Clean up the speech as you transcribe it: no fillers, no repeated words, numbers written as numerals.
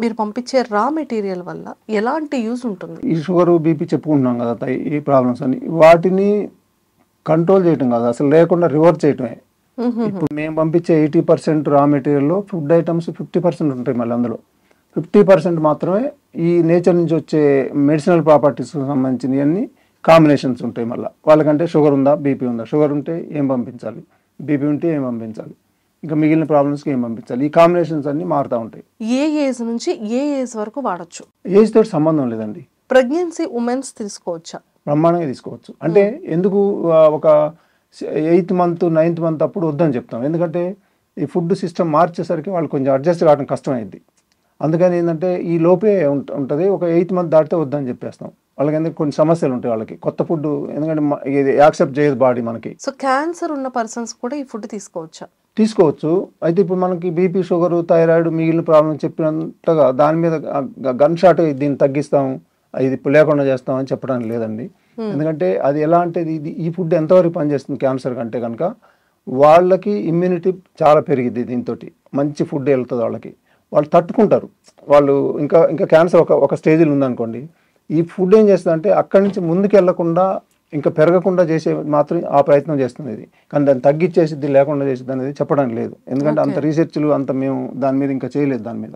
మీరు పంపించే raw material వల్ల ఎలాంటి యూజ్ ఉంటుంది? ఈ షుగర్, బీపీ చెప్పుకుంటున్నాం కదా, ఈ ప్రాబ్లమ్స్ అని వాటిని కంట్రోల్ చేయటం కాదు, అసలు లేకుండా రివర్స్ చేయటమే. ఇప్పుడు మేము పంపించే 80% రా మెటీరియల్లో ఫుడ్ ఐటమ్స్ 50% ఉంటాయి. మళ్ళీ అందులో 50% మాత్రమే ఈ నేచర్ నుంచి వచ్చే మెడిసినల్ ప్రాపర్టీస్కి సంబంధించినవి అన్ని కాంబినేషన్స్ ఉంటాయి. మళ్ళీ వాళ్ళకంటే షుగర్ ఉందా, బీపీ ఉందా, షుగర్ ఉంటే ఏం పంపించాలి, బీపీ ఉంటే ఏం పంపించాలి, ఇంకా మిగిలిన ప్రాబ్లమ్స్కి ఏం పంపించాలి, ఈ కాంబినేషన్స్ అన్ని మారుతూ ఉంటాయి. ఏ ఏజ్ నుంచి ఏ ఏజ్ వరకు వాడచ్చు? ఏజ్ తోటి సంబంధం లేదండి. ప్రెగ్నెన్సీ ఉమెన్స్ తీసుకోవచ్చా? బ్రహ్మాండంగా తీసుకోవచ్చు. అంటే ఎందుకు ఒక 8th మంత్ 9th మంత్ అప్పుడు వద్దని చెప్తాం, ఎందుకంటే ఈ ఫుడ్ సిస్టమ్ మార్చేసరికి వాళ్ళు కొంచెం అడ్జస్ట్ కావడం కష్టమైంది. అందుకని ఏంటంటే ఈ లోపే ఉంటుంది. ఒక 8th మంత్ దాటితే వద్దని చెప్పేస్తాం వాళ్ళకి. ఎందుకంటే కొన్ని సమస్యలు ఉంటాయి వాళ్ళకి, కొత్త ఫుడ్ ఎందుకంటే ఇది యాక్సెప్ట్ చేయదు బాడీ మనకి. సో క్యాన్సర్ ఉన్న పర్సన్స్ కూడా ఈ ఫుడ్ తీసుకోవచ్చా? తీసుకోవచ్చు. అయితే ఇప్పుడు మనకి బీపీ, షుగర్, థైరాయిడ్, మిగిలిన ప్రాబ్లమ్ చెప్పినంతగా దాని మీద గన్ షాట్ దీన్ని తగ్గిస్తాం, ఇది ఇప్పుడు లేకుండా చేస్తాం అని చెప్పడానికి లేదండి. ఎందుకంటే అది ఎలా అంటే ఈ ఫుడ్ ఎంతవరకు పనిచేస్తుంది క్యాన్సర్ కంటే కనుక వాళ్ళకి ఇమ్యూనిటీ చాలా పెరిగిద్ది. దీంతో మంచి ఫుడ్ వెళ్తుంది వాళ్ళకి, వాళ్ళు తట్టుకుంటారు. వాళ్ళు ఇంకా ఇంకా క్యాన్సర్ ఒక స్టేజ్లో ఉందనుకోండి, ఈ ఫుడ్ ఏం చేస్తుంది అంటే అక్కడి నుంచి ముందుకు వెళ్లకుండా ఇంకా పెరగకుండా చేసే మాత్రం ఆ ప్రయత్నం చేస్తుంది ఇది. కానీ దాన్ని తగ్గించేసిద్ది, లేకుండా చేసిద్ది అనేది చెప్పడానికి లేదు. ఎందుకంటే అంత రీసెర్చ్లు అంత మేము దాని మీద ఇంకా చేయలేదు దాని మీద.